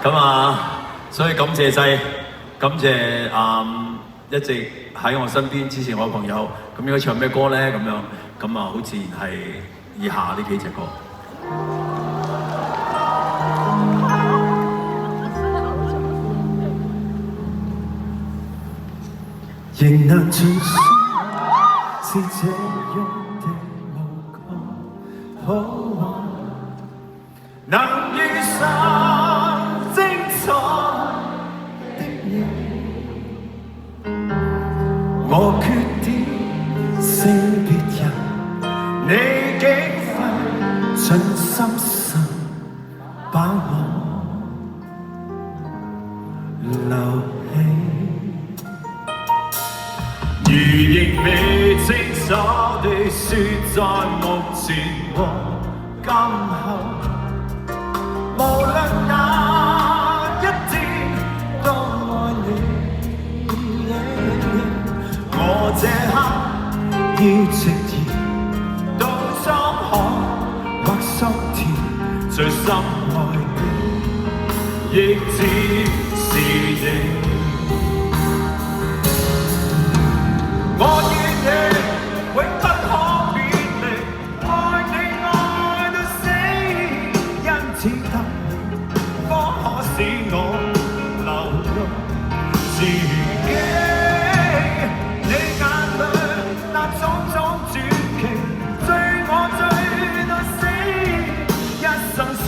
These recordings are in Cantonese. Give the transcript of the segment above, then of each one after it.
咁啊，所以感謝晒，感謝一直喺我身邊支持我嘅朋友。咁應該唱咩歌咧？咁樣咁啊，好自然係以下呢幾隻歌。仍能盡信是這樣的無窮好玩，能遇上精彩的你，我缺點勝別人，你幾分盡心神把我留起。如仍未清楚地說，在目前和今後，無論哪一天都愛你。我這刻要直言，到滄海或桑田，最深愛的亦只是你。我與你永不可別離，愛你愛到死，因此得你方可使我流露自己。你眼裏那種種傳奇，追我追到死，一生使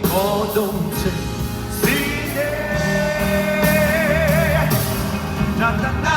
我動情是你。啦啦啦。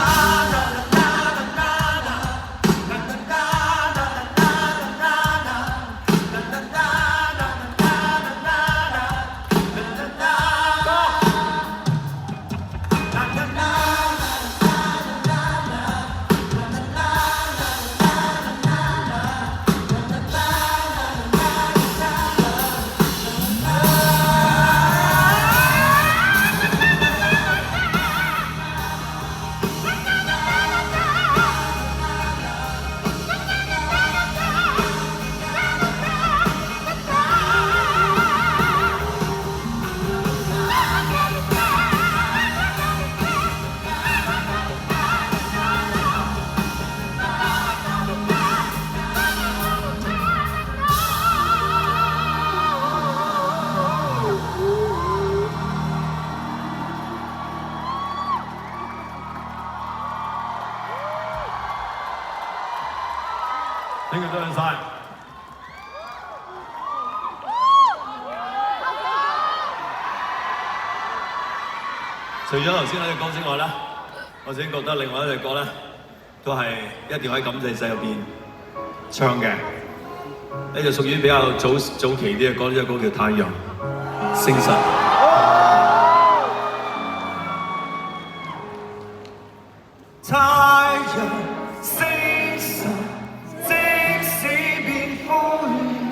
Thank you 多謝晒。除咗頭先嗰隻歌之外咧，我自己覺得另外一隻歌咧，都係一定要喺感謝祭入邊唱嘅。呢就屬於比較早期啲嘅歌，呢隻歌叫《太陽星辰》。太陽星辰，即使變灰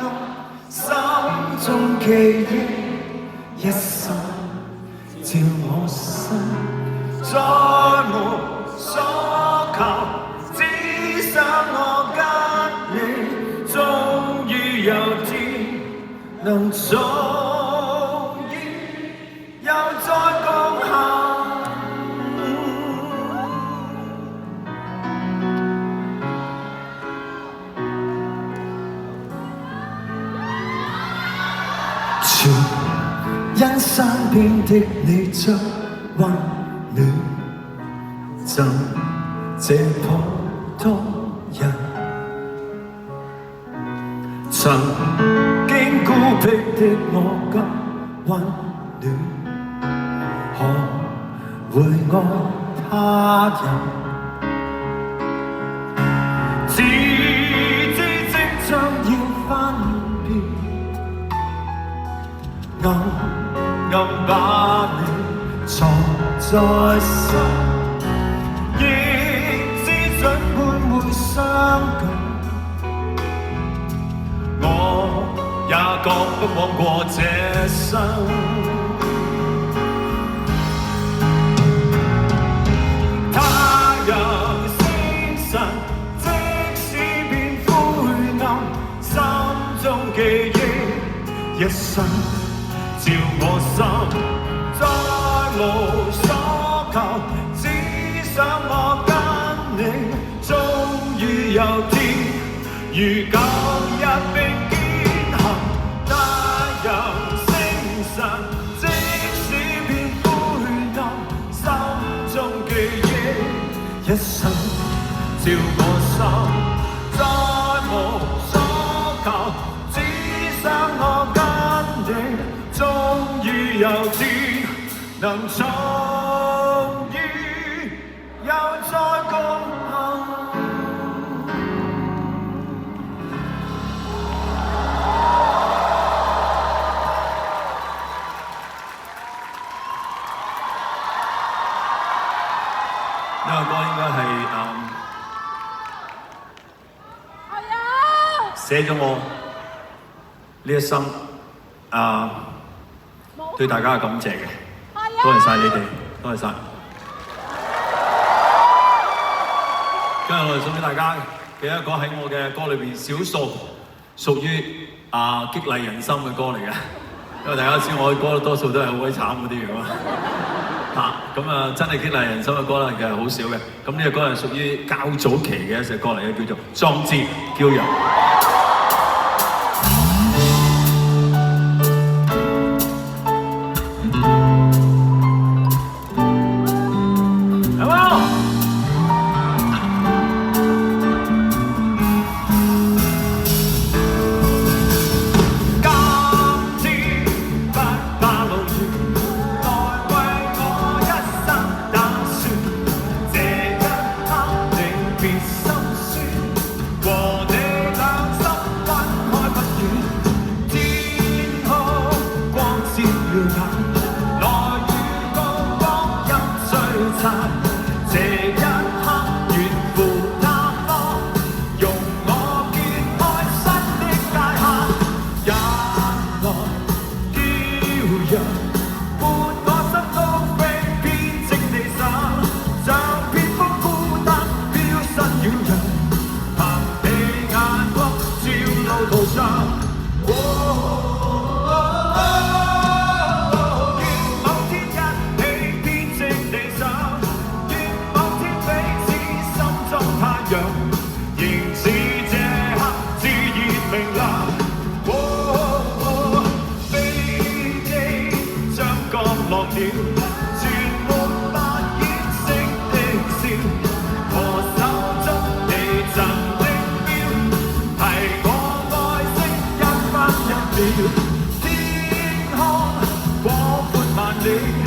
暗，心中記憶一生照我身，再無所求，只想我跟你，終於有天能重遇，又再共行。因身邊的你將溫暖贈這普通人，曾經孤僻的我今溫暖，學會愛他人，自知即將要分別。暗把你藏在心，亦知儘管會相近，我也覺不枉過這生。太陽星辰，即使變灰暗，心中記憶一生。照我心，再無所求，只想我跟你，終於有天，如舊日並肩行，大人精神，即使變灰暗，心中記憶，一生照我心，再無所求，只想我跟你，終於有天能重遇，又再共行。呢個歌應該係寫咗我呢一生對大家嘅感謝嘅，多謝晒你哋，多謝晒。今日我哋送俾大家嘅一個喺我嘅歌裏邊少數屬於激勵人心嘅歌嚟嘅，因為大家知我嘅歌多數都係好鬼慘嗰啲嘅嘛。咁啊，真係激勵人心嘅歌咧，其實好少嘅。咁呢個歌係屬於較早期嘅一隻歌嚟嘅，叫做《壯志驕陽》。天空廣闊萬里。